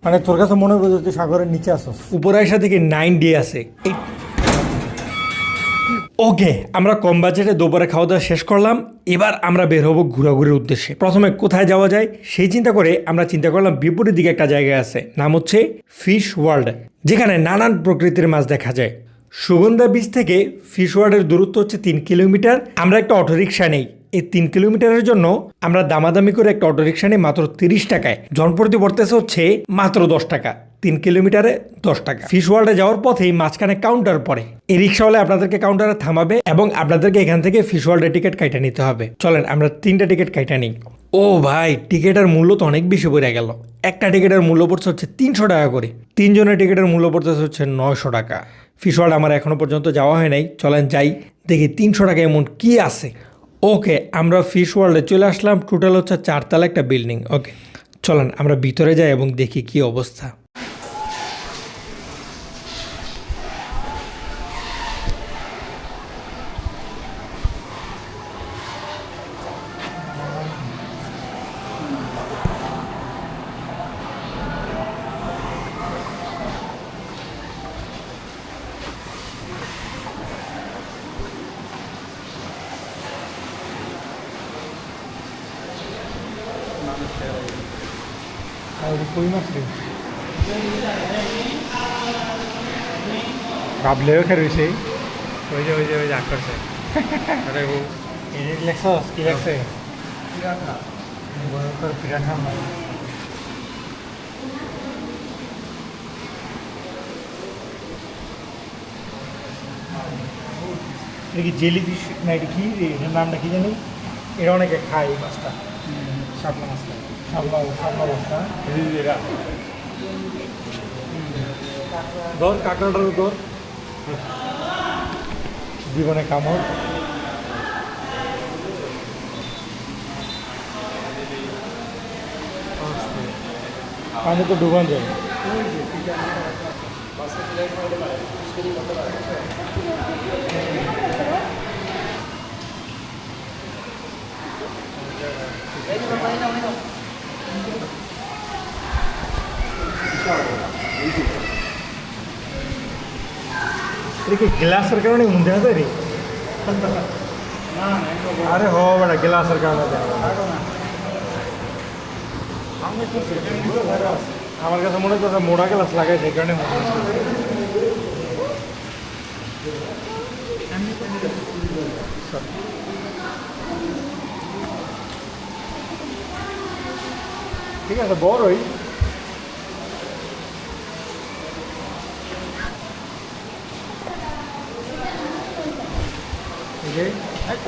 মানে তোর কাছে মনে হবে তুই সাগরের নিচে আসস। উপরে আসা থেকে 9 ডে আছে। ওকে, আমরা কম বাজেটে দুপুরে খাওয়া দাওয়া শেষ করলাম। এবার আমরা বের হবো ঘোরাঘুরির উদ্দেশ্যে। প্রথমে কোথায় যাওয়া যায় সেই চিন্তা করে আমরা চিন্তা করলাম বিপরীত দিকে একটা জায়গায় আছে, নাম হচ্ছে ফিশ ওয়ার্ল্ড, যেখানে নানান প্রকৃতির মাছ দেখা যায়। সুগন্ধা বিচ থেকে ফিশ ওয়ার্ল্ডের দূরত্ব হচ্ছে 3 কিলোমিটার। আমরা একটা অটোরিকশা নেই। এই 3 কিলোমিটারের জন্য আমরা দামাদামি করে একটা অটোরিকশা নিই মাত্র 30 টাকায়। জনপ্রতি পড়তেছে হচ্ছে মাত্র 10 টাকা। 3 কিলোমিটারে 10 টাকা। ফিশ ওয়ার্ল্ডে যাওয়ার পথেই মাঝখানে কাউন্টার পড়ে। এই রিক্সাওয়ালা আপনাদেরকে কাউন্টারে থামাবে এবং আপনাদেরকে এখান থেকে ফিশ ওয়ার্ল্ডের টিকিট কাইটা নিতে হবে। চলেন আমরা 3টা টিকিট কাইটা নিই। ও ভাই, টিকিটের মূল্য তো অনেক বেশি পড়ে গেল। একটা টিকিটের মূল্য পড়ছে হচ্ছে 300 টাকা করে। 3 জনের টিকিটের মূল্য পড়তেছে হচ্ছে 900 টাকা। ফিশ ওয়ার্ল্ড আমার এখনো পর্যন্ত যাওয়া হয় নাই। চলেন যাই, দেখি 300 টাকা এমন কি আছে। ওকে, আমরা ফিশ ওয়ার্ল্ডে চলে আসলাম। টোটাল হচ্ছে 4 তলা একটা বিল্ডিং। ওকে চলেন আমরা ভিতরে যাই এবং দেখি কি অবস্থা। কই মাছ রে ভাবলেও খেয়েছে। ওই যে আগ করছে। লেখছস কি লাগছে? পিরাঠা মাছ। এটা কি জেলি ফিশ না? এটা কি, এটার নামটা কি জানি? এটা অনেকে খায় এই মাছটা। শাপলা মাছটা, শাপলা মাছটা। ধর কাঁকড়াটার ধর, জীবনে কামড়। পানি তো ডুবান যায়। দেখি গ্লাসের কারণে মুন্দে আছে রে। আরে হ বেটা, গ্লাসের কারণে আমার কাছে মনে করছে মোড়া গ্লাস লাগাই, সেই কারণে ঠিক আছে বড়ই।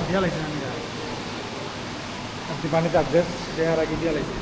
দিয়া লাগছে আপনি পানিতে আপডেট দেওয়ার আগে দিয়া লাগছে।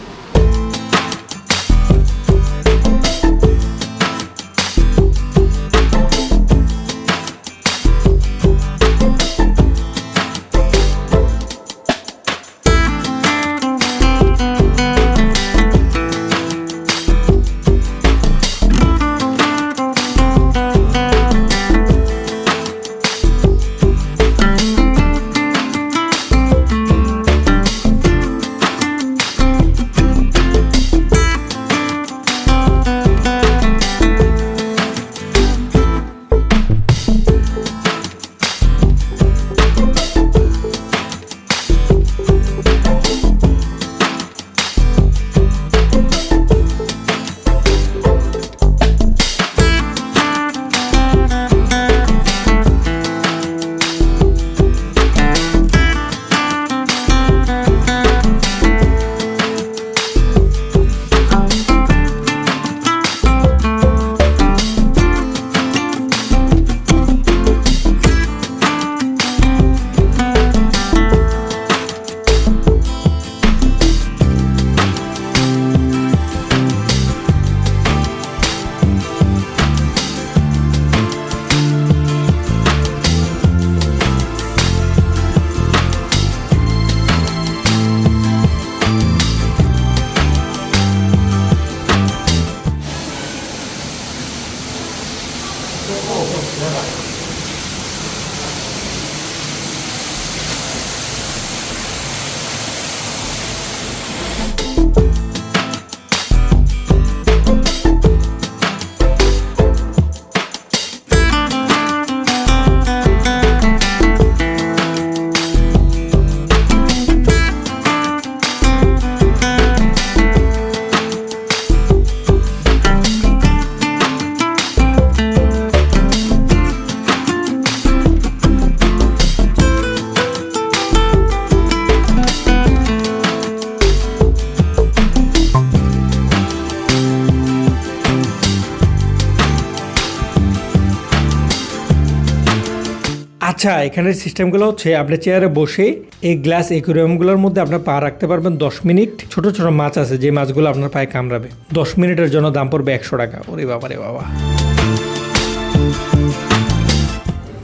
আচ্ছা, এখানের সিস্টেমগুলো হচ্ছে আপনি চেয়ারে বসে এই গ্লাস অ্যাকুয়ারিয়ামগুলোর মধ্যে আপনার পা রাখতে পারবেন 10 মিনিট। ছোট ছোট মাছ আছে যে মাছগুলো আপনার পায়ে কামড়াবে। 10 মিনিটের জন্য দাম পড়বে 100 টাকা। ওরে বাবা রে বাবা,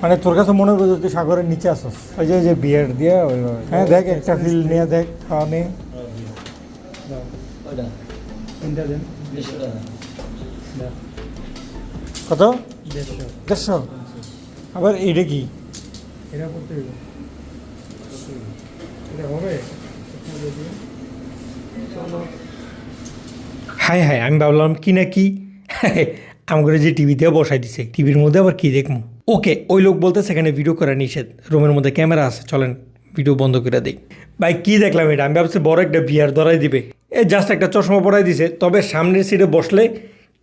মানে তোর কাছে মনে করছে তুই সাগরের নিচে আসস, ওই যে বিয়ার দিয়ে ওইভাবে। হ্যাঁ দেখ, একটা ফিল নিয়ে দেখ, খাওয়া নিয়ে কত 150। আবার এটা কি? এটা করতে হবে। হাই হাই, আমি ভাবলাম কি না কি আমাকে যে টিভিতে বসাই দিছে, টিভির মধ্যে আবার কি দেখবো। ওকে, ওই লোক বলতে সেখানে ভিডিও করা নিষেধ, রুমের মধ্যে ক্যামেরা আছে, চলেন ভিডিও বন্ধ করে দিই। ভাই কি দেখলাম এটা, আমি ভাবছি বড় একটা বিয়ার ধরাই দিবে, জাস্ট একটা চশমা পরাই দিছে। তবে সামনের সিটে বসলে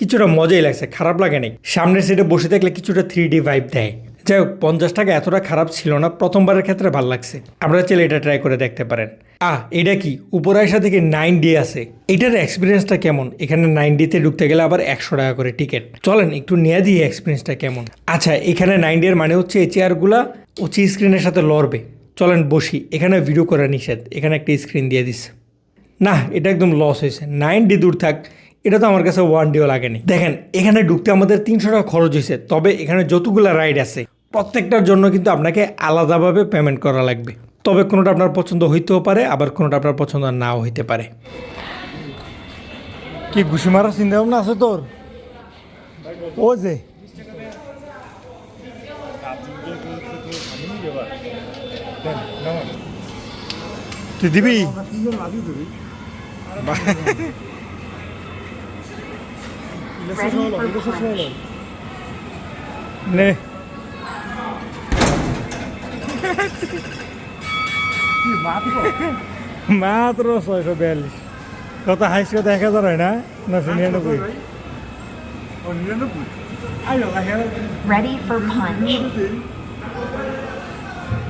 কিছুটা মজাই লাগছে, খারাপ লাগে নাই। সামনের সিটে বসে থাকলে কিছুটা 3D ভাইব দেয়। যাই হোক, 50 টাকা এতটা খারাপ ছিল না, প্রথমবারের ক্ষেত্রে ভালো লাগছে। আপনারা চাইলে এটা ট্রাই করে দেখতে পারেন। এটা কি উপরে আসা থেকে 9D আছে, এটার এক্সপিরিয়েন্সটা কেমন? এখানে 9Dতে ঢুকতে গেলে আবার 100 টাকা করে টিকিট। চলেন একটু নিয়ে দিই এক্সপিরিয়েন্সটা কেমন। আচ্ছা, এখানে 9D এর মানে হচ্ছে এই চেয়ারগুলা উঁচু স্ক্রিনের সাথে লড়বে। চলেন বসি, এখানে ভিডিও করা নিষেধ, এখানে একটা স্ক্রিন দিয়ে দিচ্ছে। না, এটা একদম লস হয়েছে। 9D দূর থাক, এটা তো আমার কাছে 1Dও লাগেনি। দেখেন, এখানে ঢুকতে আমাদের 300 টাকা খরচ হয়েছে। তবে এখানে যতগুলো রাইড আছে প্রত্যেকটার জন্য কিন্তু আপনাকে আলাদাভাবে পেমেন্ট করা লাগবে। তবে কোনোটা আপনার পছন্দ হইতেও পারে, আবার কোনোটা আপনার পছন্দ নাও হইতে পারে। কি ঘুষি মারার চিন্তা ভাবনা আছে তোর? ও যে তুই দিবি নে মাত্র 642। কত হাইস কত 1000 হয় না? 999। Ready for punch.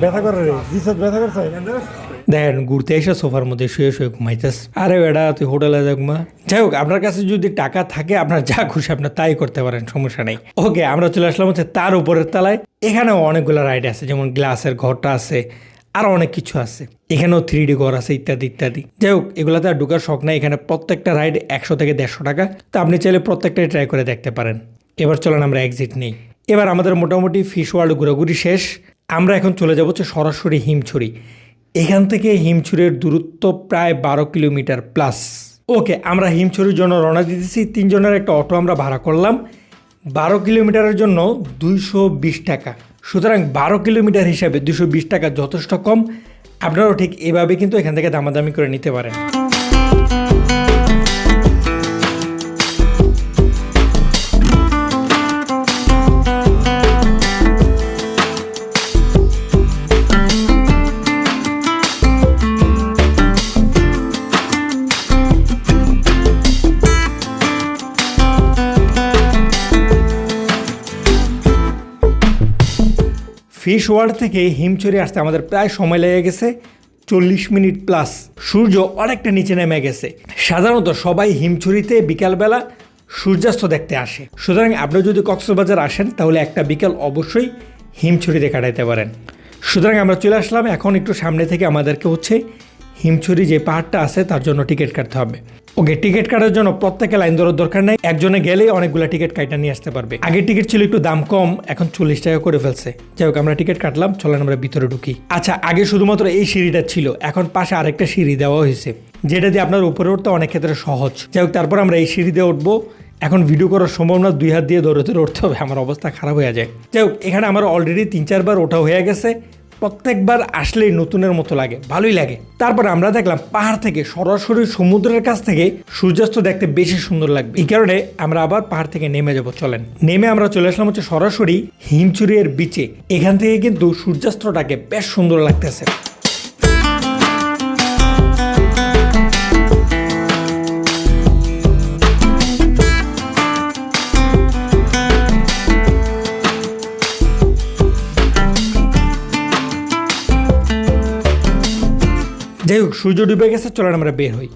ব্যথা করে রে, জিসাত ব্যথা করছে। দেখেন, ঘুরতে এসে সোফার মধ্যে শুয়ে শুয়ে ঘুমাইতেস। আরে বেটা, তুই হোটেলে দেখবা। যাই হোক, আপনার কাছে যদি টাকা থাকে আপনার যা খুশি আপনার তাই করতে পারেন, সমস্যা নেই। ওকে, আমরা চলে আসলাম হচ্ছে তার উপরের তলায়। এখানেও অনেকগুলো রাইড আছে, যেমন গ্লাসের ঘরটা আছে, আরও অনেক কিছু আছে। এখানেও 3D ঘর আছে, ইত্যাদি ইত্যাদি। যাই হোক, এগুলোতে আর ঢুকার শখ নাই। এখানে প্রত্যেকটা রাইড 100 থেকে 150 টাকা। তো আপনি চাইলে প্রত্যেকটাই ট্রাই করে দেখতে পারেন। এবার চলেন আমরা এক্সিট নেই। এবার আমাদের মোটামুটি ফিশ ওয়ার্ল্ড ঘোরাঘুরি শেষ। আমরা এখন চলে যাবো হচ্ছে সরাসরি হিমছড়ি। এখান থেকে হিমছড়ির দূরত্ব প্রায় 12 কিলোমিটার প্লাস। ওকে, আমরা হিমছড়ির জন্য রওনা দিতেছি। 3 জনের একটা অটো আমরা ভাড়া করলাম। 12 কিলোমিটারের জন্য 220 টাকা। সুতরাং 12 কিলোমিটার হিসাবে 220 টাকা যথেষ্ট কম। আপনারাও ঠিক এভাবে কিন্তু এখান থেকে দামাদামি করে নিতে পারেন। ফিশ ওয়ার্ল্ড থেকে হিমছড়ি আসতে আমাদের প্রায় সময় লেগে গেছে 40 মিনিট প্লাস। সূর্য অনেকটা নিচে নেমে গেছে। সাধারণত সবাই হিমছড়িতে বিকালবেলা সূর্যাস্ত দেখতে আসে। সুতরাং আপনি যদি কক্সবাজার আসেন তাহলে একটা বিকাল অবশ্যই হিমছড়িতে কাটাইতে পারেন। সুতরাং আমরা চলে আসলাম। এখন একটু সামনে থেকে আমাদেরকে হচ্ছে হিমছড়ি যে পাহাড়টা আছে তার জন্য টিকিট কাটতে হবে। ওকে, টিকিট কাটার জন্য প্রত্যেকে লাইন ধরার দরকার নাই, একজনে গেলেই অনেকগুলো টিকিট কাটা নিয়ে আসতে পারবে। আগের টিকিট ছিল একটু দাম কম, এখন 40 টাকা করে ফেলছে। যাই হোক, আমরা টিকিট কাটলাম, চলেন আমরা ভিতরে ঢুকি। আচ্ছা, আগে শুধুমাত্র এই সিঁড়িটা ছিল, এখন পাশে আরেকটা সিঁড়ি দেওয়া হয়েছে, যেটা দিয়ে আপনার উপরে উঠতে অনেক ক্ষেত্রে সহজ। যাই হোক, তারপর আমরা এই সিঁড়ি দিয়ে উঠবো। এখন ভিডিও করার সম্ভব না, 2 হাত দিয়ে দৌড়তে উঠতে হবে, আমার অবস্থা খারাপ হয়ে যায়। যাই হোক, এখানে আমার অলরেডি 3-4 বার ওঠা হয়ে গেছে। প্রত্যেকবার আসলেই নতুনের মতো লাগে, ভালোই লাগে। তারপর আমরা দেখলাম পাহাড় থেকে সরাসরি সমুদ্রের কাছ থেকে সূর্যাস্ত দেখতে বেশি সুন্দর লাগবে। এই কারণে আমরা আবার পাহাড় থেকে নেমে যাব। চলেন, নেমে আমরা চলে আসলাম হচ্ছে সরাসরি হিমছড়ির বিচে। এখান থেকে কিন্তু সূর্যাস্তটাকে বেশ সুন্দর লাগতেছে। যাই হোক, সূর্য ডুবে গেছে, চলেন আমরা বের হই।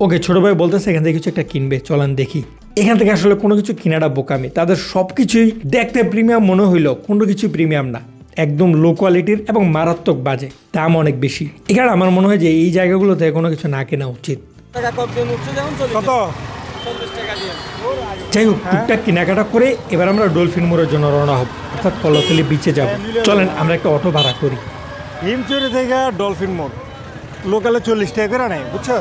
ওকে, ছোটো ভাই বলতেছে এখান থেকে কিছু একটা কিনবে, চলেন দেখি। এখান থেকে আসলে কোনো কিছু কিনাটা বোকামি, তাদের সব কিছুই দেখতে প্রিমিয়াম মনে হইলো কোনো কিছু প্রিমিয়াম না। একদম লো কোয়ালিটির এবং মারাত্মক বাজে, দাম অনেক বেশি। এখানে আমার মনে হয় যে এই জায়গাগুলোতে কোনো কিছু না কেনা উচিত। কত? যাই হোক, টুকটাক কেনাকাটা করে এবার আমরা ডলফিন মোড়ের জন্য রওনা হব, অর্থাৎ কলাতলি বিচে যাব। চলেন আমরা একটা অটো ভাড়া করি। হিমচুরি থেকে ডলফিন মোড় লোকালে 40 টাকা করে নেয়, বুঝছো?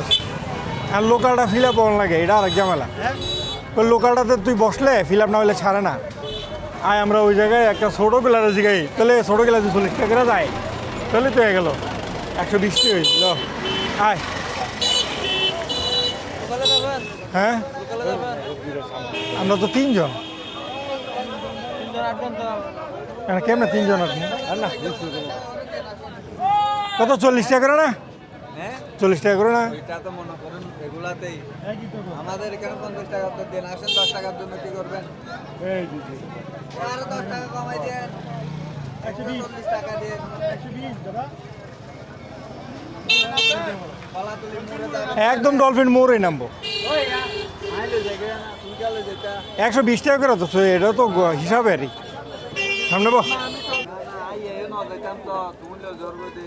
আর লোকালটা ফিল আপ লাগে, এটা আরেক ঝামেলা। ওই লোকালটাতে তুই বসলে ফিল আপ না হলে ছাড়ে না। আয় আমরা ওই জায়গায় একটা ছোটো গেলারে জিগাই, তাহলে ছোটো গেলা 40 টাকা করে যায়, তাহলে তো হয়ে গেল 120 টাকা হয়েছিল। আয় হ্যাঁ, আমরা তো 3 জন। কেমন 3 জন আপনি? কত 40 টাকা করে না? 40 টাকা করে না? এটা তো মনে করুন এগুলাতেই আমাদের এখানে 50 টাকা তো দেন, আসেন 10 টাকার জন্য কি করবেন? আরো 10 টাকা কমাই দেন, 140 টাকা দেন। 120 দাদা কলাতলি মোড়ে যাবেন, একদম ডলফিন মোড়ে নামবো। আইলে জায়গা না তুমি গেলে যেটা 120 টাকা করে তো, এটা তো হিসাবে আর সামনে বো। আইয়ে না যেতাম তো তুমি জোর দে।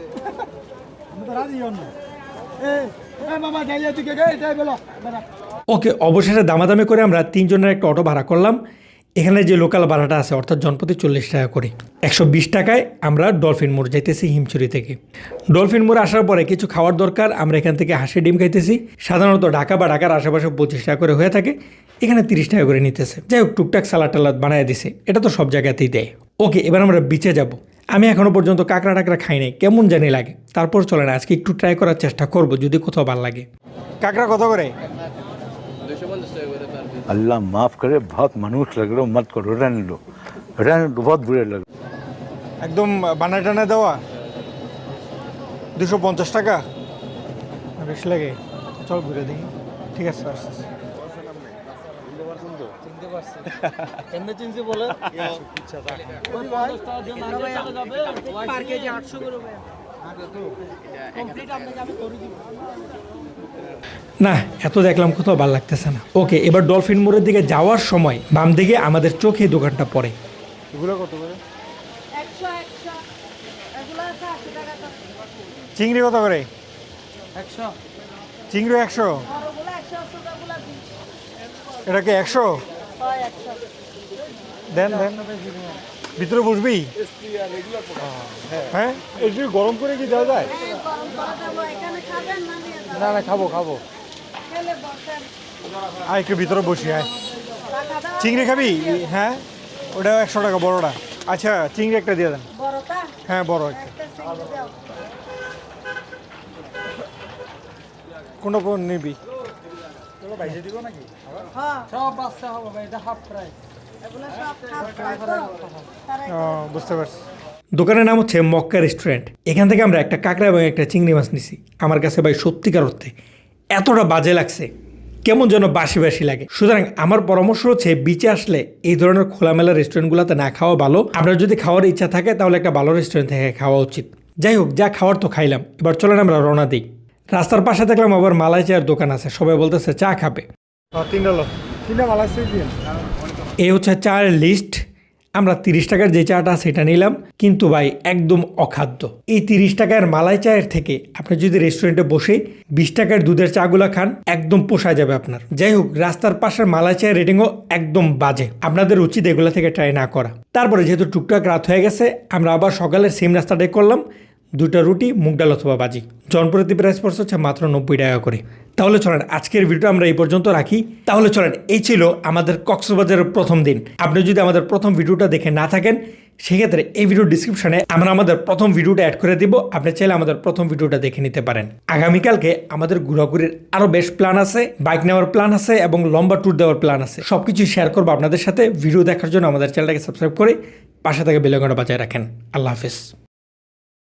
ওকে, অবশেষে দামাদামি করে আমরা 3 জনের একটা অটো ভাড়া করলাম। এখানে যে লোকাল ভাড়াটা আছে অর্থাৎ জনপ্রতি 40 টাকা করে, 120 টাকায় আমরা ডলফিন মোড় যাইতেছি হিমচুরি থেকে। ডলফিন মোড়ে আসার পরে কিছু খাওয়ার দরকার, আমরা এখান থেকে হাঁসের ডিম খাইতেছি। সাধারণত ঢাকা বা ঢাকার আশেপাশে 25 টাকা করে হয়ে থাকে, এখানে 30 টাকা করে নিতেছে। যাই হোক, টুকটাক সালাদ টালাদ বানায় দিছে, এটা তো সব জায়গাতেই দেয়। ওকে, এবার আমরা বিচে যাব। আমি এখনো পর্যন্ত কাঁকড়া টাকড়া খাই নাই, কেমন জানি লাগে। তারপর চলেন আজকে একটু ট্রাই করার চেষ্টা করব, যদি কোথাও ভালো লাগে। কাঁকড়া কত করে? अल्लाह माफ करे, बहुत मनुष्य लग रहे हो, मत करो, रहने दो, बहुत बुरे लग रहे। একদম বানায় টানায় দেওয়া 250 টাকা বেশি লাগে। চল ঘুরে দেখি। ঠিক আছে, আসছি। এমনি চিনছি বলে না, এত দেখলাম কোথাও ভালো লাগতেছে না। ওকে, এবার ডলফিন মোড়ের দিকে যাওয়ার সময় বাম দিকে আমাদের চোখে এই দোকানটা পড়ে। এগুলো কত করে? 100 এগুলো আছে 80 টাকা তো। চিংড়ি কত করে? 100 চিংড়ি 100। বড়গুলো 100 ছোটগুলো 20। এটা কি 100? হয় 100। দেন দেন, ভিতরে বসবি? হ্যাঁ, একটু গরম করে কি যাওয়া যায়? গরম করে দেবো, এখানে খাবেন না নিয়ে যাবেন। না না, খাবো খাবো। খেলে বসেন। আয় একটু ভিতরে বসি। আয়, টাকা দাও। চিংড়ি খাবি? হ্যাঁ, ওটা 100 টাকা বড়টা। আচ্ছা, চিংড়ি একটা দিয়ে দেন। বড়টা হ্যাঁ, বড় একটা। একটা চিংড়ি দাও। কোনটা কোন নিবি? হ্যাঁ, সব বাচ্চা হবে ভাই, এটা হাফ প্রাইস। এগুলো সব খাওয়া তো। তারাই ও, বুঝতে পারছি। দোকানের নাম হচ্ছে মক্কা রেস্টুরেন্ট। এখান থেকে আমরা একটা কাঁকড়া এবং একটা চিংড়ি মাছ নিছি। আমার কাছে ভাই সত্যিকার অর্থে এতটা বাজে লাগছে, কেমন যেন বাসি বাসি লাগে। সুতরাং আমার পরামর্শ হচ্ছে বিচে আসলে এই ধরনের খোলামেলা রেস্টুরেন্টগুলোতে না খাওয়া ভালো। আপনার যদি খাওয়ার ইচ্ছা থাকে তাহলে একটা ভালো রেস্টুরেন্ট থেকে খাওয়া উচিত। যাই হোক, যা খাওয়ার তো খাইলাম, এবার চলেন আমরা রওনা দিই। রাস্তার পাশে দেখলাম আবার মালাই চায়ের দোকান আছে, সবাই বলতেছে চা খাবে। 3টা ভালো আছে। এই হচ্ছে চায়ের লিস্ট। আমরা 30 টাকার যে চাটা সেটা নিলাম, কিন্তু ভাই একদম অখাদ্য। এই 30 টাকার মালাই চায়ের থেকে আপনি যদি রেস্টুরেন্টে বসে 20 টাকার দুধের চাগুলা খান, একদম পোষায় যাবে আপনার। যাই হোক, রাস্তার পাশের মালাই চায়ের রেটিংও একদম বাজে। আপনাদের উচিত এগুলো থেকে ট্রাই না করা। তারপরে যেহেতু টুকটাক রাত হয়ে গেছে, আমরা আবার সকালের সেম রাস্তাটাই করলাম। 2টা রুটি, মুগ ডাল অথবা ভাজি। জনপ্রতি প্রাইস পড়ছে হচ্ছে মাত্র 90 টাকা করে। তাহলে চলেন আজকের ভিডিও আমরা এই পর্যন্ত রাখি। তাহলে চলেন, এই ছিল আমাদের কক্সবাজারের প্রথম দিন। আপনি যদি আমাদের প্রথম ভিডিওটা দেখে না থাকেন, সেক্ষেত্রে এই ভিডিওর ডিসক্রিপশনে আমরা আমাদের প্রথম ভিডিওটা অ্যাড করে দিব, আপনি চাইলে আমাদের প্রথম ভিডিওটা দেখে নিতে পারেন। আগামীকালকে আমাদের ঘোরাঘুরির আরও বেশ প্ল্যান আছে, বাইক নেওয়ার প্ল্যান আছে এবং লম্বা ট্যুর দেওয়ার প্ল্যান আছে। সব কিছু শেয়ার করবো আপনাদের সাথে। ভিডিও দেখার জন্য আমাদের চ্যানেলটাকে সাবস্ক্রাইব করে পাশে থেকে বেল আইকনটা বাজায় রাখেন। আল্লাহ হাফিজ।